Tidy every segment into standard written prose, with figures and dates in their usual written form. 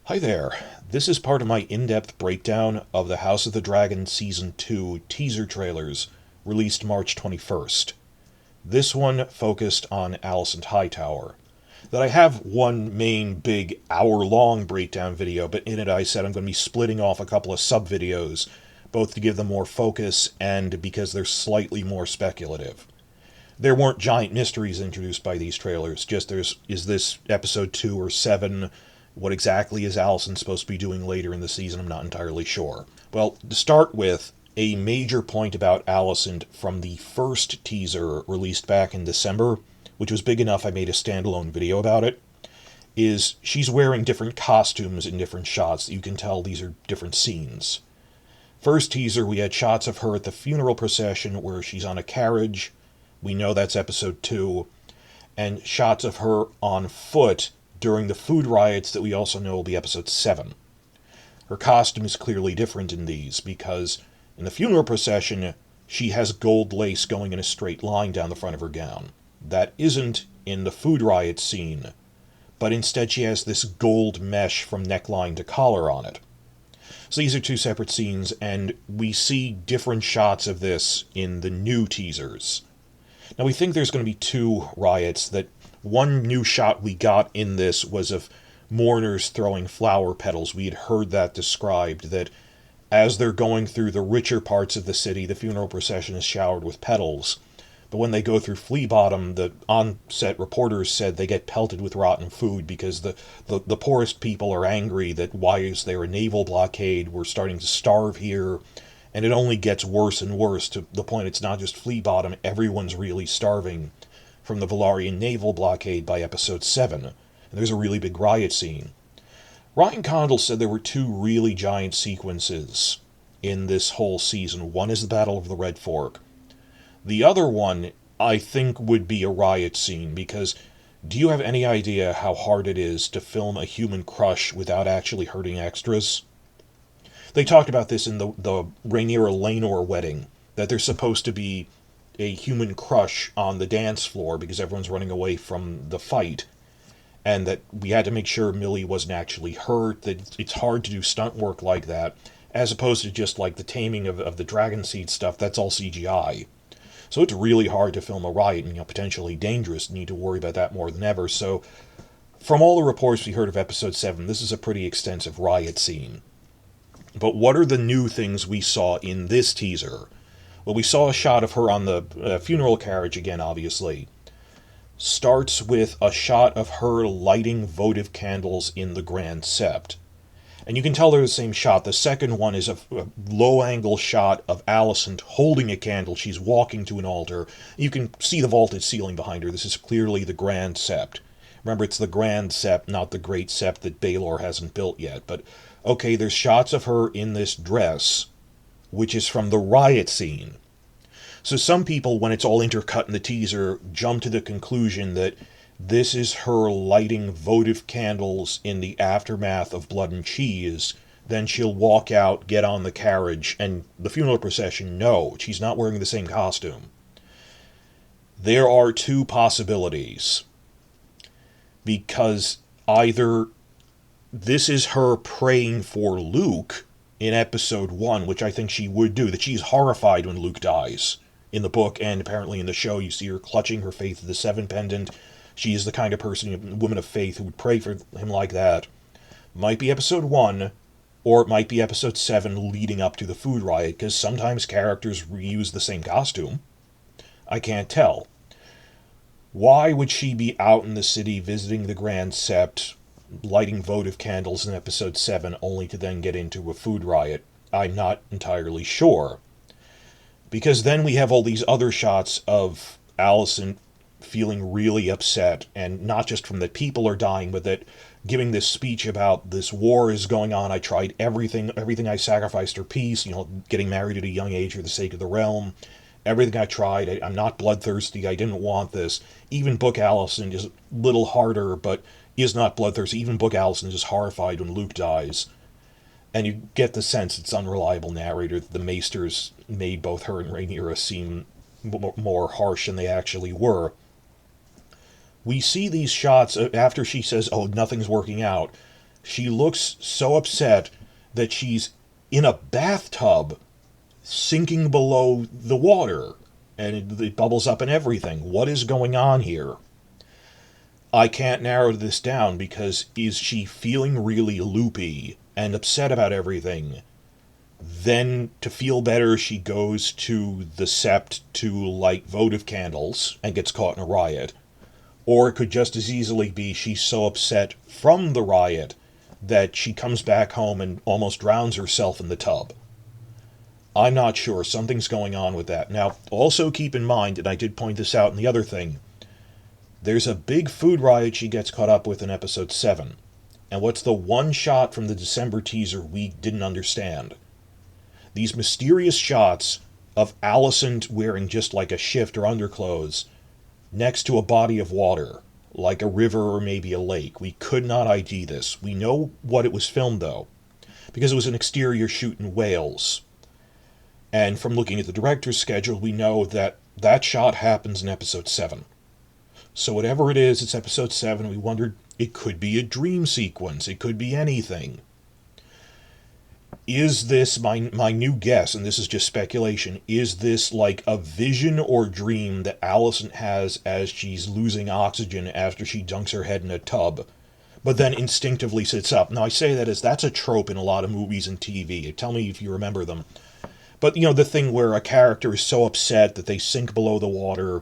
Hi there. This is part of my in-depth breakdown of the House of the Dragon Season 2 teaser trailers released March 21st. This one focused on Alicent Hightower. That I have one main big hour-long breakdown video, but in it I said I'm going to be splitting off a couple of sub-videos, both to give them more focus and because they're slightly more speculative. There weren't giant mysteries introduced by these trailers, just is this episode 2 or 7? What exactly is Alicent supposed to be doing later in the season? I'm not entirely sure. Well, to start with, a major point about Alicent from the first teaser released back in December, which was big enough I made a standalone video about it, is she's wearing different costumes in different shots. You can tell these are different scenes. First teaser, we had shots of her at the funeral procession where she's on a carriage. We know that's episode 2. And shots of her on foot during the food riots that we also know will be episode 7. Her costume is clearly different in these, because in the funeral procession, she has gold lace going in a straight line down the front of her gown. That isn't in the food riot scene, but instead she has this gold mesh from neckline to collar on it. So these are two separate scenes, and we see different shots of this in the new teasers. Now we think there's going to be 2 riots. That one new shot we got in this was of mourners throwing flower petals. We had heard that described, that as they're going through the richer parts of the city, the funeral procession is showered with petals. But when they go through Flea Bottom, the on-set reporters said they get pelted with rotten food because the poorest people are angry that why is there a naval blockade, we're starting to starve here. And it only gets worse and worse to the point it's not just Flea Bottom, everyone's really starving from the Velaryon naval blockade by episode 7. And there's a really big riot scene. Ryan Condal said there were 2 really giant sequences in this whole season. One is the Battle of the Red Fork. The other one, I think, would be a riot scene, because do you have any idea how hard it is to film a human crush without actually hurting extras? They talked about this in the Rhaenyra-Laenor wedding, that there's supposed to be a human crush on the dance floor because everyone's running away from the fight, and that we had to make sure Millie wasn't actually hurt, that it's hard to do stunt work like that, as opposed to just like the taming of the dragon seed stuff, that's all CGI. So it's really hard to film a riot, and potentially dangerous, need to worry about that more than ever. So from all the reports we heard of episode 7, this is a pretty extensive riot scene. But what are the new things we saw in this teaser? Well, we saw a shot of her on the funeral carriage again, obviously. Starts with a shot of her lighting votive candles in the Grand Sept. And you can tell they're the same shot. The second one is a low-angle shot of Alicent holding a candle. She's walking to an altar. You can see the vaulted ceiling behind her. This is clearly the Grand Sept. Remember, it's the Grand Sept, not the Great Sept that Baelor hasn't built yet. But, okay, there's shots of her in this dress, which is from the riot scene. So some people, when it's all intercut in the teaser, jump to the conclusion that this is her lighting votive candles in the aftermath of Blood and Cheese. Then she'll walk out, get on the carriage, and the funeral procession, no, she's not wearing the same costume. There are 2 possibilities. Because either this is her praying for Luke in episode 1, which I think she would do, that she's horrified when Luke dies. In the book, and apparently in the show, you see her clutching her Faith of the Seven pendant. She is the kind of person, woman of faith, who would pray for him like that. Might be episode 1, or it might be episode 7 leading up to the food riot, because sometimes characters reuse the same costume. I can't tell. Why would she be out in the city visiting the Grand Sept, lighting votive candles in episode 7, only to then get into a food riot? I'm not entirely sure. Because then we have all these other shots of Alicent feeling really upset, and not just from that people are dying, but that giving this speech about this war is going on, I tried everything I sacrificed for peace, getting married at a young age for the sake of the realm, everything I tried, I'm not bloodthirsty, I didn't want this. Even Book Alicent is a little harder, but is not bloodthirsty. Even Book Alicent is horrified when Luke dies. And you get the sense it's unreliable narrator. The Maesters made both her and Rhaenyra seem more harsh than they actually were. We see these shots after she says, oh, nothing's working out. She looks so upset that she's in a bathtub sinking below the water, and it bubbles up and everything. What is going on here? I can't narrow this down because is she feeling really loopy and upset about everything? Then, to feel better, she goes to the sept to light votive candles and gets caught in a riot. Or it could just as easily be she's so upset from the riot that she comes back home and almost drowns herself in the tub. I'm not sure. Something's going on with that. Now, also keep in mind, and I did point this out in the other thing, there's a big food riot she gets caught up with in episode 7. And what's the one shot from the December teaser we didn't understand? These mysterious shots of Alicent wearing just like a shift or underclothes next to a body of water, like a river or maybe a lake. We could not ID this. We know what it was filmed, though, because it was an exterior shoot in Wales. And from looking at the director's schedule, we know that that shot happens in episode 7. So whatever it is, it's episode 7. We wondered, it could be a dream sequence. It could be anything. Is this, my new guess, and this is just speculation, is this like a vision or dream that Alicent has as she's losing oxygen after she dunks her head in a tub, but then instinctively sits up? Now, I say that as that's a trope in a lot of movies and TV. Tell me if you remember them. But, the thing where a character is so upset that they sink below the water,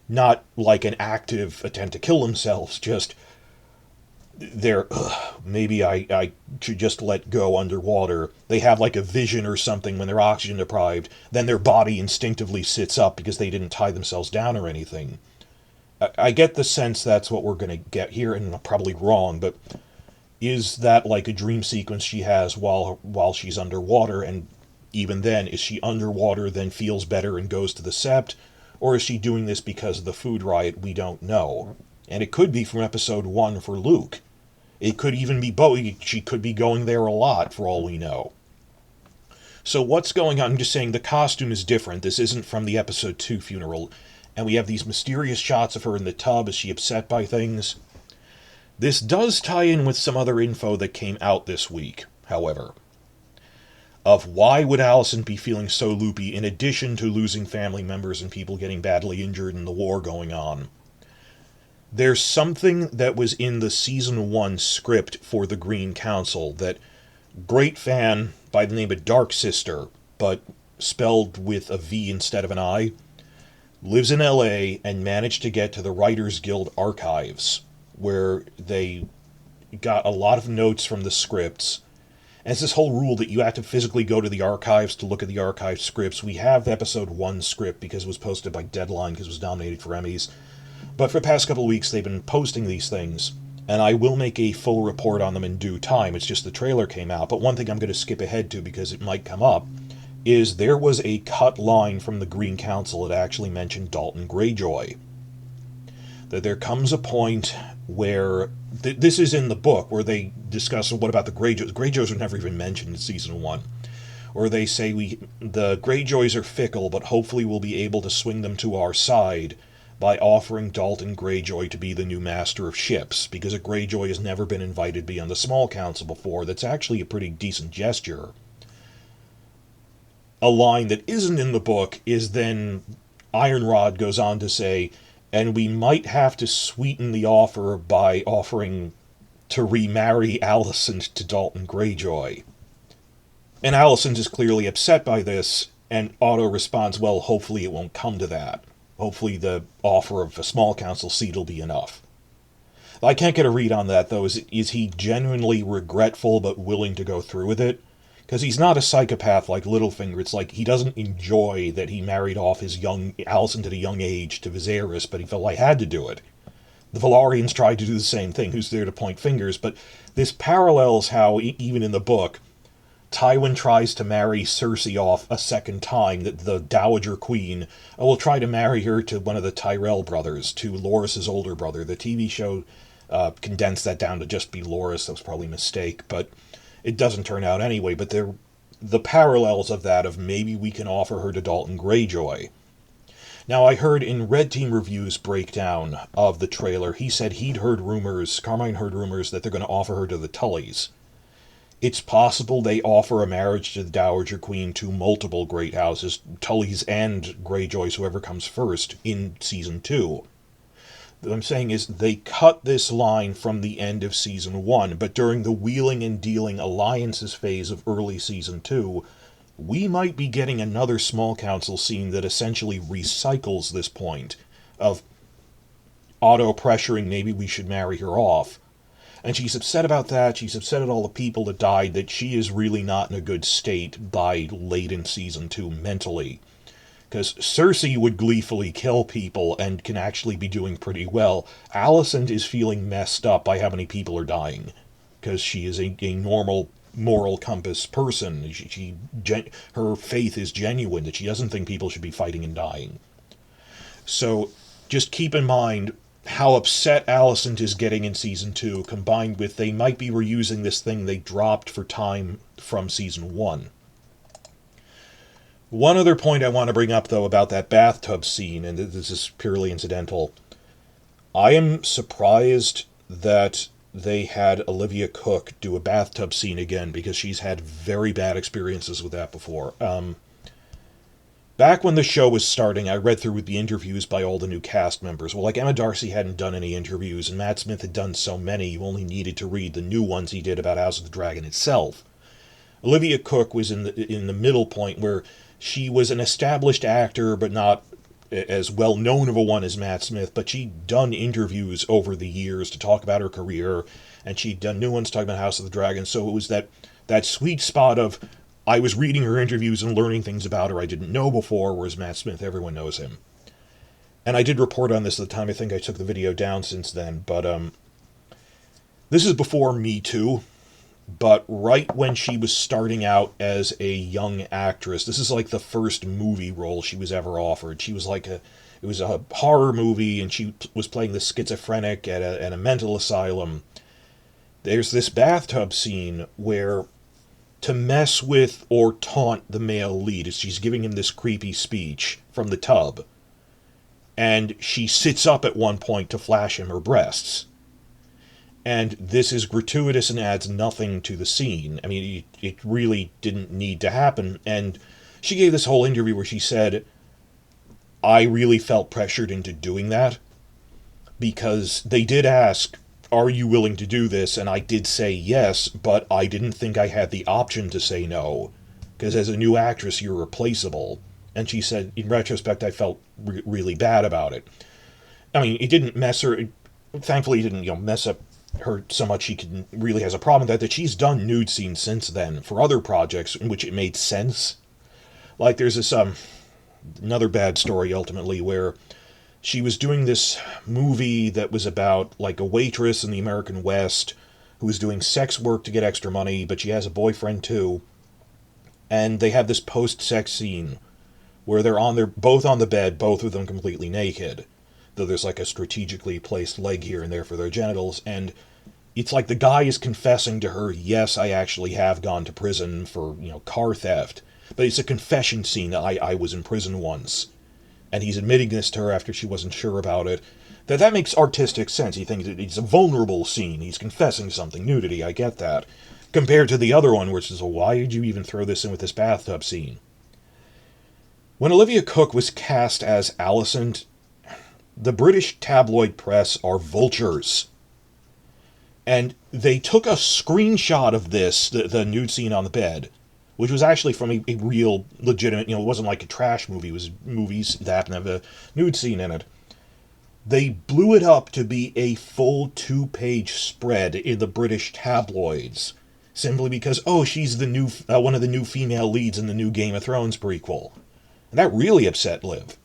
not like an active attempt to kill themselves, just they're, maybe I should just let go underwater. They have like a vision or something when they're oxygen deprived, then their body instinctively sits up because they didn't tie themselves down or anything. I get the sense that's what we're going to get here, and I'm probably wrong, but is that like a dream sequence she has while she's underwater? And even then, is she underwater, then feels better and goes to the sept? Or is she doing this because of the food riot? We don't know. And it could be from episode 1 for Luke. It could even be both. She could be going there a lot, for all we know. So what's going on? I'm just saying the costume is different. This isn't from the episode 2 funeral. And we have these mysterious shots of her in the tub. Is she upset by things? This does tie in with some other info that came out this week, however, of why would Alicent be feeling so loopy in addition to losing family members and people getting badly injured and the war going on. There's something that was in the season 1 script for the Green Council that great fan by the name of Dark Sister, but spelled with a V instead of an I, lives in LA and managed to get to the Writers Guild archives, where they got a lot of notes from the scripts. And it's this whole rule that you have to physically go to the archives to look at the archived scripts. We have the episode 1 script because it was posted by Deadline because it was nominated for Emmys. But for the past couple of weeks, they've been posting these things, and I will make a full report on them in due time. It's just the trailer came out. But one thing I'm going to skip ahead to because it might come up is there was a cut line from the Green Council that actually mentioned Dalton Greyjoy. That there comes a point where, this is in the book, where they discuss what about the Greyjoys. Greyjoys are never even mentioned in season 1. Or they say the Greyjoys are fickle, but hopefully we'll be able to swing them to our side by offering Dalton Greyjoy to be the new master of ships, because a Greyjoy has never been invited to be on the small council before. That's actually a pretty decent gesture. A line that isn't in the book is then Ironrod goes on to say, and we might have to sweeten the offer by offering to remarry Alicent to Dalton Greyjoy. And Alicent is clearly upset by this, and Otto responds, well, hopefully it won't come to that. Hopefully the offer of a small council seat will be enough. I can't get a read on that, though. Is he genuinely regretful but willing to go through with it? Because he's not a psychopath like Littlefinger. It's like he doesn't enjoy that he married off his young Alicent at a young age to Viserys, but he felt like he had to do it. The Velaryons tried to do the same thing. Who's there to point fingers? But this parallels how, even in the book, Tywin tries to marry Cersei off a second time, that the Dowager Queen will try to marry her to one of the Tyrell brothers, to Loras' older brother. The TV show condensed that down to just be Loras. That was probably a mistake, but it doesn't turn out anyway. But the parallels of that, of maybe we can offer her to Dalton Greyjoy. Now, I heard in Red Team Review's breakdown of the trailer, he said Carmine heard rumors that they're going to offer her to the Tullys. It's possible they offer a marriage to the Dowager Queen to multiple great houses, Tullys and Greyjoys, whoever comes first, in Season 2. What I'm saying is they cut this line from the end of Season 1, but during the wheeling and dealing alliances phase of early Season 2, we might be getting another small council scene that essentially recycles this point of auto-pressuring maybe we should marry her off. And she's upset about that. She's upset at all the people that died, that she is really not in a good state by late in Season 2 mentally. Because Cersei would gleefully kill people and can actually be doing pretty well. Alicent is feeling messed up by how many people are dying. Because she is a normal moral compass person. Her faith is genuine, that she doesn't think people should be fighting and dying. So just keep in mind how upset Alicent is getting in Season 2, combined with they might be reusing this thing they dropped for time from Season 1. One other point I want to bring up, though, about that bathtub scene, and this is purely incidental. I am surprised that they had Olivia Cooke do a bathtub scene again, because she's had very bad experiences with that before. Back when the show was starting, I read through the interviews by all the new cast members. Well, like Emma Darcy hadn't done any interviews, and Matt Smith had done so many, you only needed to read the new ones he did about House of the Dragon itself. Olivia Cooke was in the middle point where she was an established actor, but not as well known of a one as Matt Smith, but she'd done interviews over the years to talk about her career, and she'd done new ones talking about House of the Dragon, so it was that sweet spot of, I was reading her interviews and learning things about her I didn't know before, whereas Matt Smith, everyone knows him. And I did report on this at the time. I think I took the video down since then, but this is before Me Too, but right when she was starting out as a young actress, this is like the first movie role she was ever offered. She was it was a horror movie, and she was playing the schizophrenic at a mental asylum. There's this bathtub scene where, to mess with or taunt the male lead, as she's giving him this creepy speech from the tub, and she sits up at one point to flash him her breasts. And this is gratuitous and adds nothing to the scene. I mean, it really didn't need to happen. And she gave this whole interview where she said, I really felt pressured into doing that, because they did ask, are you willing to do this? And I did say yes, but I didn't think I had the option to say no, because as a new actress, you're replaceable. And she said, in retrospect, I felt really bad about it. I mean, it didn't mess her, thankfully it didn't, mess up her so much she really has a problem with that she's done nude scenes since then for other projects in which it made sense. Like there's this, another bad story ultimately where she was doing this movie that was about, like, a waitress in the American West who was doing sex work to get extra money, but she has a boyfriend too. And they have this post-sex scene where they're both on the bed, both of them completely naked. Though there's, like, a strategically placed leg here and there for their genitals. And it's like the guy is confessing to her, yes, I actually have gone to prison for, car theft. But it's a confession scene. I was in prison once. And he's admitting this to her after she wasn't sure about it. That makes artistic sense. He thinks it's a vulnerable scene. He's confessing something. Nudity, I get that. Compared to the other one, which is, why did you even throw this in with this bathtub scene? When Olivia Cooke was cast as Alicent, the British tabloid press are vultures. And they took a screenshot of this, the nude scene on the bed, which was actually from a real, legitimate, it wasn't like a trash movie, it was movies that happened to have a nude scene in it. They blew it up to be a full 2-page spread in the British tabloids, simply because, she's the new one of the new female leads in the new Game of Thrones prequel. And that really upset Liv.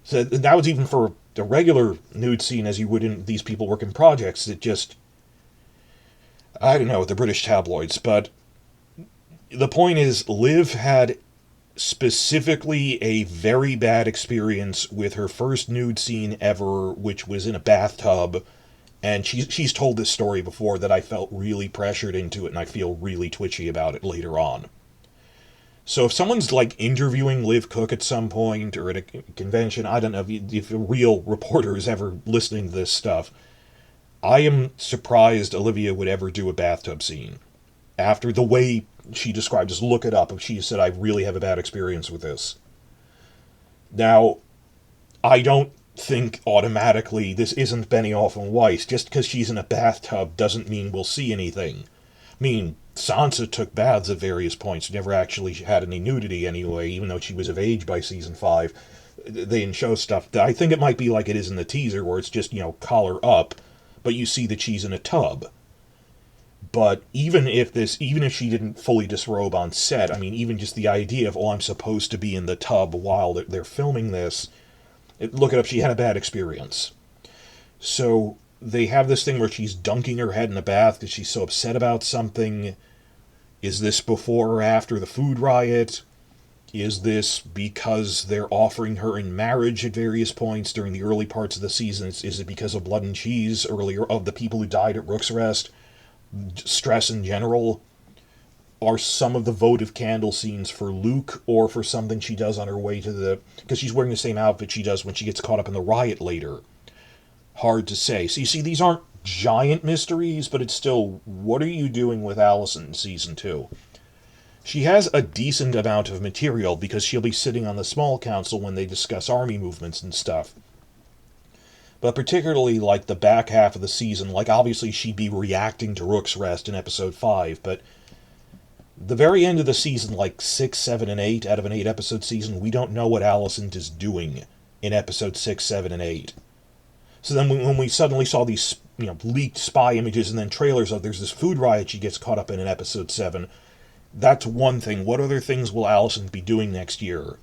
So that was even for the regular nude scene as you would in these people working projects. It just, I don't know, the British tabloids, but the point is, Liv had specifically a very bad experience with her first nude scene ever, which was in a bathtub, and she's told this story before, that I felt really pressured into it, and I feel really twitchy about it later on. So if someone's like interviewing Liv Cook at some point or at a convention, I don't know if a real reporter is ever listening to this stuff, I am surprised Olivia would ever do a bathtub scene. After the way she described, just look it up. She said, I really have a bad experience with this. Now, I don't think automatically this isn't Benioff and Weiss. Just because she's in a bathtub doesn't mean we'll see anything. I mean, Sansa took baths at various points, never actually had any nudity anyway, even though she was of age by season 5. They didn't show stuff. I think it might be like it is in the teaser, where it's just, collar up, but you see that she's in a tub. But even if she didn't fully disrobe on set, I mean, even just the idea of, I'm supposed to be in the tub while they're filming this, look it up, she had a bad experience. So they have this thing where she's dunking her head in the bath because she's so upset about something. Is this before or after the food riot? Is this because they're offering her in marriage at various points during the early parts of the season? Is it because of Blood and Cheese earlier, of the people who died at Rook's Rest? Stress in general? Are some of the votive candle scenes for Luke, or for something she does on her way to because she's wearing the same outfit she does when she gets caught up in the riot later? Hard to say. So you see, these aren't giant mysteries, but it's still, what are you doing with Alicent in season 2? She has a decent amount of material because she'll be sitting on the small council when they discuss army movements and stuff. But particularly, like, the back half of the season, like, obviously she'd be reacting to Rook's Rest in episode 5, but the very end of the season, like 6, 7, and 8, out of an 8-episode season, we don't know what Alicent is doing in episode 6, 7, and 8. So then when we suddenly saw these, leaked spy images and then trailers of there's this food riot she gets caught up in episode 7, that's one thing. What other things will Alicent be doing next year?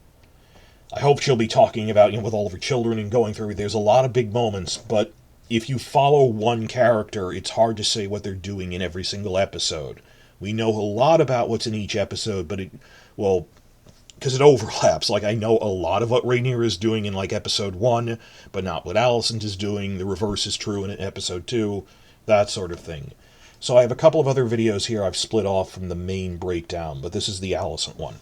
I hope she'll be talking about, with all of her children and going through. There's a lot of big moments, but if you follow one character, it's hard to say what they're doing in every single episode. We know a lot about what's in each episode, but because it overlaps. Like, I know a lot of what Rhaenyra is doing in, like, episode 1, but not what Alicent is doing. The reverse is true in episode 2, that sort of thing. So I have a couple of other videos here I've split off from the main breakdown, but this is the Alicent one.